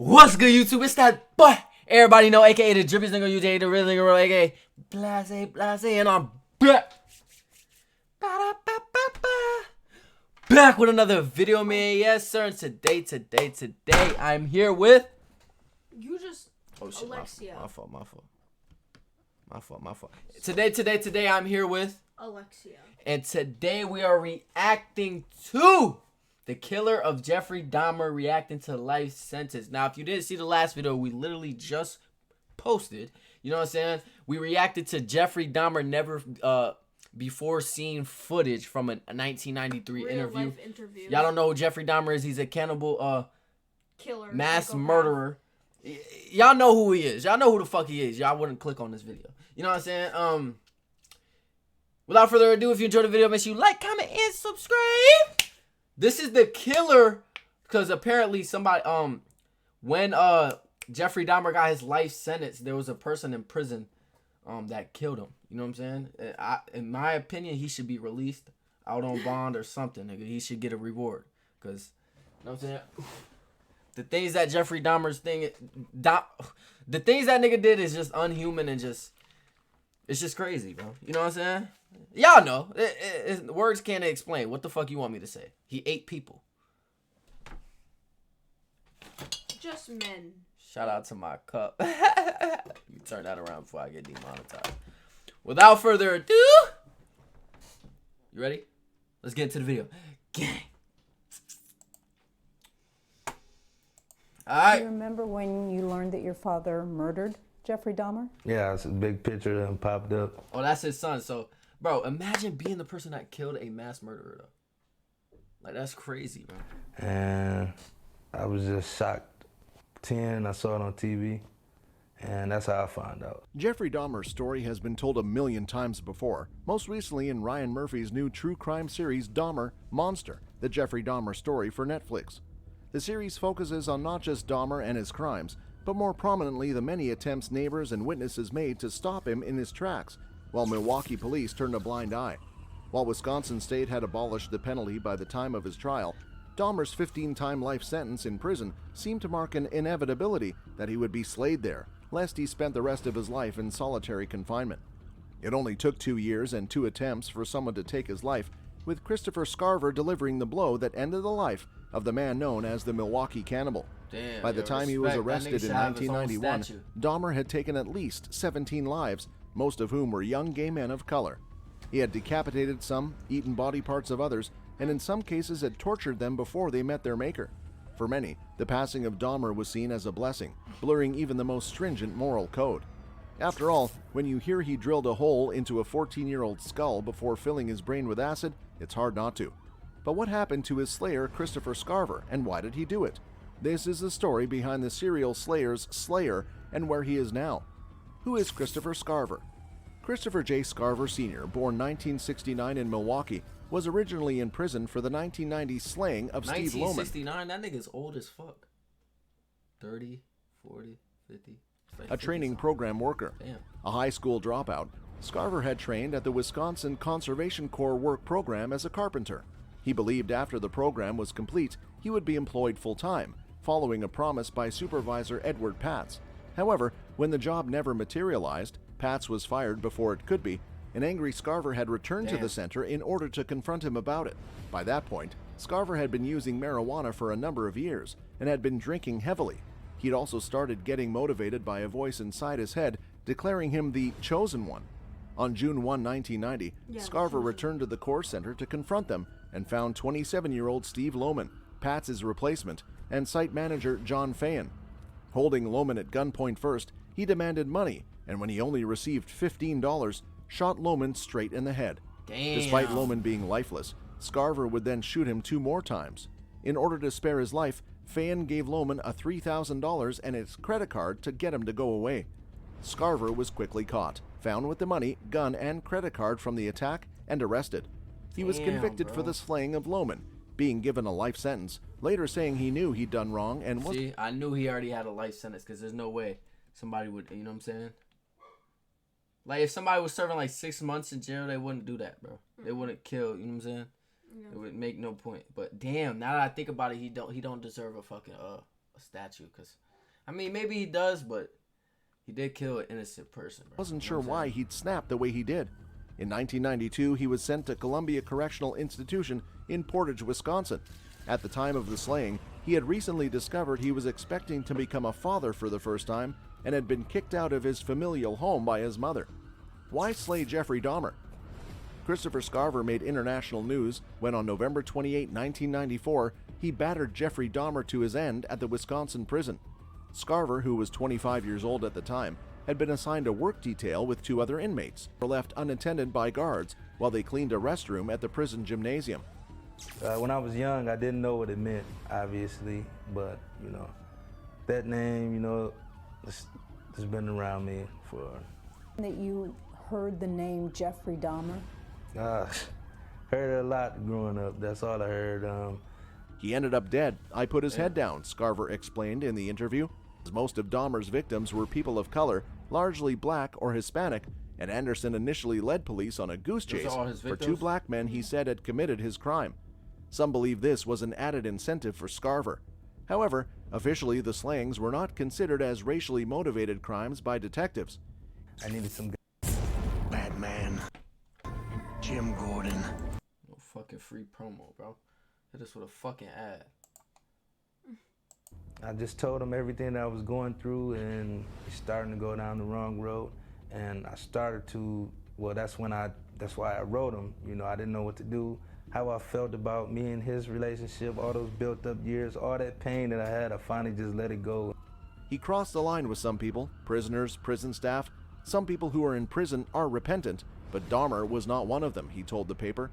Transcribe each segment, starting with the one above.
What's good, YouTube? It's that boy. Everybody know, aka the drippiest nigga UJ, the real nigga, aka Blase, and I'm back. Back with another video, man. Yes, sir. And today, I'm here with. You just. Oh shit, Alexia. My fault. Today, I'm here with Alexia. And today we are reacting to the killer of Jeffrey Dahmer reacting to life sentence. Now, if you didn't see the last video, we literally just posted. You know what I'm saying? We reacted to Jeffrey Dahmer never before seen footage from a 1993 interview. Y'all don't know who Jeffrey Dahmer is. He's a cannibal killer, mass murderer. Y'all know who he is. Y'all know who the fuck he is. Y'all wouldn't click on this video. You know what I'm saying? Without further ado, if you enjoyed the video, make sure you like, comment, and subscribe. This is the killer, because apparently somebody, when Jeffrey Dahmer got his life sentence, there was a person in prison that killed him. You know what I'm saying? In my opinion, he should be released out on bond or something. Nigga. He should get a reward, because, you know what I'm saying? The things that Jeffrey Dahmer's the things that nigga did is just unhuman and just, it's just crazy, bro. You know what I'm saying? Y'all know. Words can't explain. What the fuck you want me to say? He ate people. Just men. Shout out to my cup. You turn that around before I get demonetized. Without further ado, you ready? Let's get into the video. Gang. Alright. Do you remember when you learned that your father murdered Jeffrey Dahmer? Yeah, it's a big picture that popped up. Oh, that's his son. So, bro, imagine being the person that killed a mass murderer, though. Like, that's crazy, bro. And I was just shocked. 10, I saw it on TV, and that's how I found out. Jeffrey Dahmer's story has been told a million times before, most recently in Ryan Murphy's new true crime series Dahmer Monster, the Jeffrey Dahmer story for Netflix. The series focuses on not just Dahmer and his crimes, but more prominently the many attempts neighbors and witnesses made to stop him in his tracks, while Milwaukee police turned a blind eye. While Wisconsin state had abolished the penalty by the time of his trial, Dahmer's 15-time life sentence in prison seemed to mark an inevitability that he would be slayed there, lest he spent the rest of his life in solitary confinement. It only took 2 years and 2 attempts for someone to take his life, with Christopher Scarver delivering the blow that ended the life of the man known as the Milwaukee Cannibal. Damn, by the time he was arrested in 1991, Dahmer had taken at least 17 lives, most of whom were young gay men of color. He had decapitated some, eaten body parts of others, and in some cases had tortured them before they met their maker. For many, the passing of Dahmer was seen as a blessing, blurring even the most stringent moral code. After all, when you hear he drilled a hole into a 14-year-old skull before filling his brain with acid, it's hard not to. But what happened to his slayer, Christopher Scarver, and why did he do it? This is the story behind the serial slayer's slayer and where he is now. Who is Christopher Scarver? Christopher J. Scarver Sr., born 1969 in Milwaukee, was originally in prison for the 1990 slaying of Steve Loman. 1969? That nigga's old as fuck. 30, 40, 50. Like a training program worker. Damn. A high school dropout, Scarver had trained at the Wisconsin Conservation Corps work program as a carpenter. He believed after the program was complete, he would be employed full-time, following a promise by Supervisor Edward Patz. However, when the job never materialized, Patz was fired before it could be. An angry Scarver had returned to the center in order to confront him about it. By that point, Scarver had been using marijuana for a number of years and had been drinking heavily. He'd also started getting motivated by a voice inside his head declaring him the chosen one. On June 1, 1990, Scarver returned to the Corps Center to confront them and found 27-year-old Steve Loman, Patz's replacement, and site manager John Fayen. Holding Loman at gunpoint first, he demanded money, and when he only received $15, shot Loman straight in the head. Damn. Despite Loman being lifeless, Scarver would then shoot him 2 more times. In order to spare his life, Fayen gave Loman a $3,000 and his credit card to get him to go away. Scarver was quickly caught, found with the money, gun, and credit card from the attack, and arrested. He was convicted for the slaying of Loman, being given a life sentence, later saying he knew he'd done wrong and was— See, I knew he already had a life sentence, because there's no way somebody would, you know what I'm saying? Like, if somebody was serving like 6 months in jail, they wouldn't do that, bro. They wouldn't kill, you know what I'm saying? Yeah. It would make no point. But damn, now that I think about it, he don't deserve a fucking a statue, because I mean, maybe he does, but he did kill an innocent person, bro. Wasn't You know sure what I'm why saying? he'd snapped the way he did. In 1992, he was sent to Columbia Correctional Institution in Portage, Wisconsin. At the time of the slaying, he had recently discovered he was expecting to become a father for the first time and had been kicked out of his familial home by his mother. Why slay Jeffrey Dahmer? Christopher Scarver made international news when on November 28, 1994, he battered Jeffrey Dahmer to his end at the Wisconsin prison. Scarver, who was 25 years old at the time, had been assigned a work detail with 2 other inmates, were left unattended by guards while they cleaned a restroom at the prison gymnasium. When I was young, I didn't know what it meant, obviously, but, you know, that name, you know, it's been around me for... That you heard the name Jeffrey Dahmer? Heard it a lot growing up. That's all I heard. He ended up dead. I put his head down, Scarver explained in the interview. Most of Dahmer's victims were people of color, largely black or Hispanic, and Anderson initially led police on a goose Those are chase all his for victims? 2 black men he said had committed his crime. Some believe this was an added incentive for Scarver. However, officially the slayings were not considered as racially motivated crimes by detectives. I needed some... Bad man. Jim Gordon. No fucking free promo, bro. Hit us with a fucking ad. I just told him everything that I was going through, and he's starting to go down the wrong road. And I started to, well, that's why I wrote him. You know, I didn't know what to do, how I felt about me and his relationship, all those built up years, all that pain that I had, I finally just let it go. He crossed the line with some people, prisoners, prison staff. Some people who are in prison are repentant, but Dahmer was not one of them, he told the paper.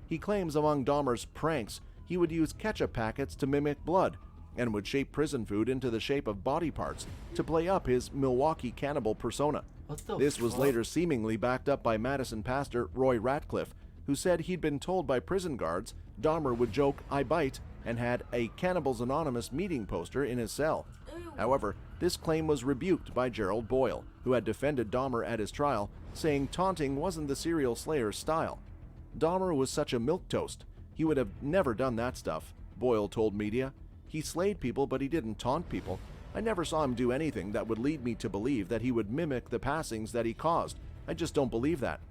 He claims among Dahmer's pranks, he would use ketchup packets to mimic blood, and would shape prison food into the shape of body parts to play up his Milwaukee cannibal persona. This was later seemingly backed up by Madison pastor Roy Ratcliffe, who said he'd been told by prison guards Dahmer would joke, "I bite," and had a Cannibals Anonymous meeting poster in his cell. However, this claim was rebuked by Gerald Boyle, who had defended Dahmer at his trial, saying taunting wasn't the serial slayer's style. Dahmer was such a milquetoast. He would have never done that stuff, Boyle told media. He slayed people, but he didn't taunt people. I never saw him do anything that would lead me to believe that he would mimic the passings that he caused. I just don't believe that.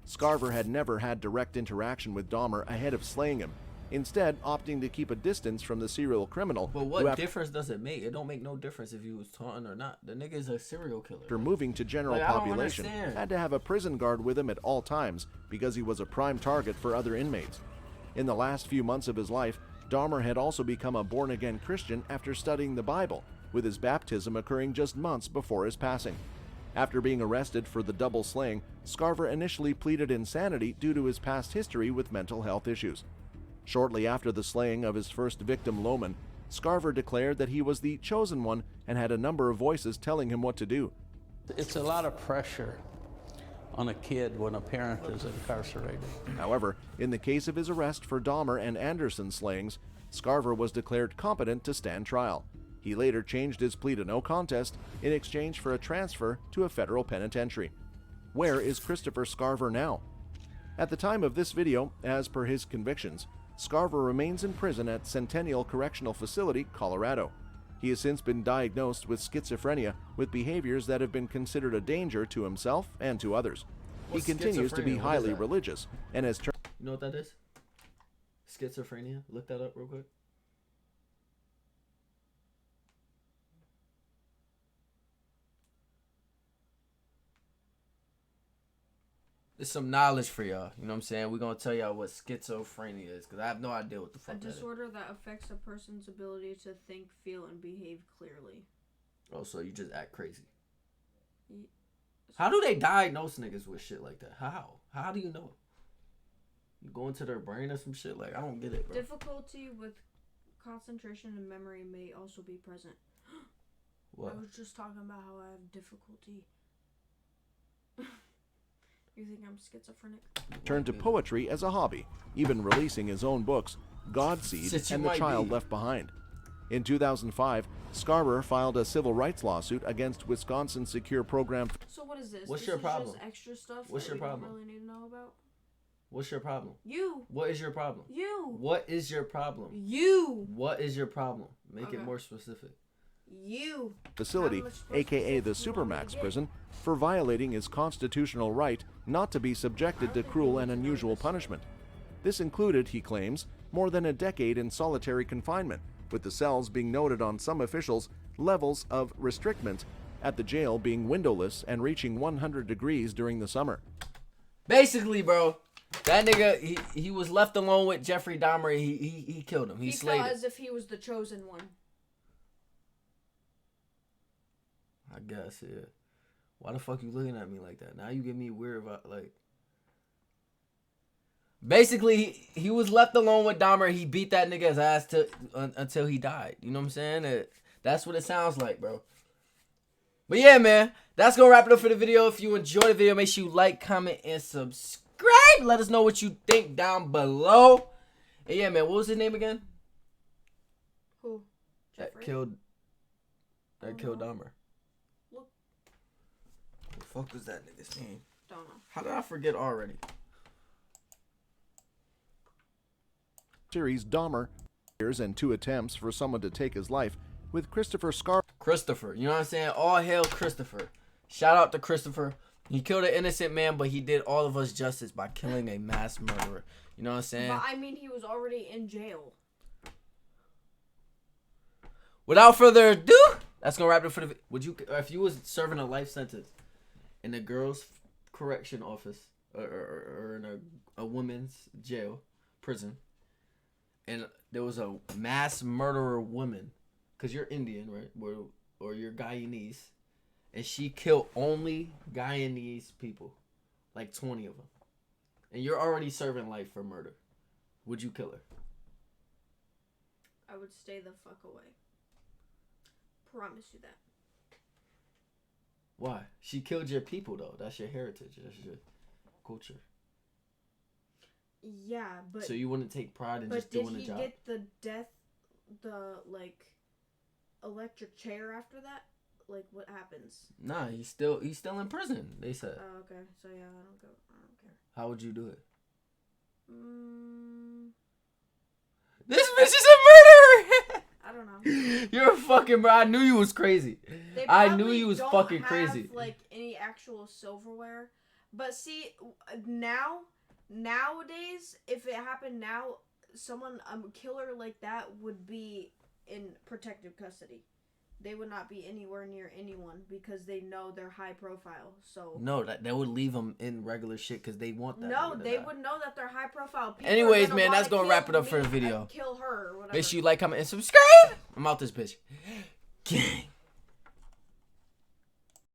Scarver had never had direct interaction with Dahmer ahead of slaying him, instead opting to keep a distance from the serial criminal. But what difference does it make? It don't make no difference if he was taunting or not. The nigga is a serial killer. After moving to general Like, I don't population, understand. had to have a prison guard with him at all times because he was a prime target for other inmates. In the last few months of his life, Dahmer had also become a born-again Christian after studying the Bible, with his baptism occurring just months before his passing. After being arrested for the double slaying, Scarver initially pleaded insanity due to his past history with mental health issues. Shortly after the slaying of his first victim, Lohman, Scarver declared that he was the chosen one and had a number of voices telling him what to do. It's a lot of pressure on a kid when a parent is incarcerated. However, in the case of his arrest for Dahmer and Anderson slayings, Scarver was declared competent to stand trial. He later changed his plea to no contest in exchange for a transfer to a federal penitentiary. Where is Christopher Scarver now? At the time of this video, as per his convictions, Scarver remains in prison at Centennial Correctional Facility, Colorado. He has since been diagnosed with schizophrenia with behaviors that have been considered a danger to himself and to others. What's he continues to be schizophrenia? What is highly that? religious and has turned. You know what that is? Schizophrenia. Look that up real quick. It's some knowledge for y'all. You know what I'm saying? We're going to tell y'all what schizophrenia is because I have no idea what the A fuck that is. disorder that affects a person's ability to think, feel, and behave clearly. Oh, so you just act crazy. Ye- How do they diagnose niggas with shit like that? How do you know? You go into their brain or some shit? Like, I don't get it, bro. Difficulty with concentration and memory may also be present. What? I was just talking about how I have difficulty. You think I'm schizophrenic? Turned to poetry as a hobby, even releasing his own books, Godseed Since you and The might Child be. Left Behind. In 2005, Scarver filed a civil rights lawsuit against Wisconsin Secure Program. So what is this? What's This your is problem? Just extra stuff What's that your we problem? don't really need to know about. What's your problem? You. What is your problem? You. What is your problem? You. What is your problem? Make it Okay. more specific. facility, aka the Supermax prison, for violating his constitutional right not to be subjected to cruel and unusual punishment. This included, he claims, more than a decade in solitary confinement, with the cells being noted on some officials' levels of restrictment at the jail being windowless and reaching 100 degrees during the summer. Basically, bro, that nigga, he was left alone with Jeffrey Dahmer. He killed him. He slayed felt him. as if he was the chosen one. I guess, yeah. Why the fuck you looking at me like that? Now you get me weird about, like... Basically, he was left alone with Dahmer. He beat that nigga's ass until he died. You know what I'm saying? That's what it sounds like, bro. But yeah, man. That's going to wrap it up for the video. If you enjoyed the video, make sure you like, comment, and subscribe. Let us know what you think down below. And yeah, man. What was his name again? Who? That Jeffrey? killed Dahmer. Look. What the fuck was that nigga's name? Don't know. How did I forget already? Series Dahmer, years and 2 attempts for someone to take his life, with Christopher Christopher, you know what I'm saying? All hail Christopher. Shout out to Christopher. He killed an innocent man, but he did all of us justice by killing a mass murderer. You know what I'm saying? But I mean, he was already in jail. Without further ado, that's gonna wrap it up for the. Would you, if you was serving a life sentence in a girl's correction office or in a woman's jail, prison, and there was a mass murderer woman, cause you're Indian, right? Or you're Guyanese, and she killed only Guyanese people, like 20 of them, and you're already serving life for murder. Would you kill her? I would stay the fuck away. Promise you that. Why? She killed your people, though. That's your heritage. That's your culture. Yeah, but... So you wouldn't take pride in just doing the job? But did he get the electric chair after that? Like, what happens? Nah, he's still in prison, they said. Oh, okay. So, yeah, I don't care. How would you do it? This bitch is a murderer! I don't know. You're a fucking bro. I knew you was crazy. I knew you was fucking crazy. Have, like, any actual silverware. But see, nowadays, if it happened now, a killer like that would be in protective custody. They would not be anywhere near anyone because they know they're high profile. So no, that would leave them in regular shit because they want that. No, they would know that they're high profile. People anyways, man, that's gonna wrap it up for the video. Kill her or whatever. Make sure you like, comment, and subscribe. I'm out this bitch. Gang.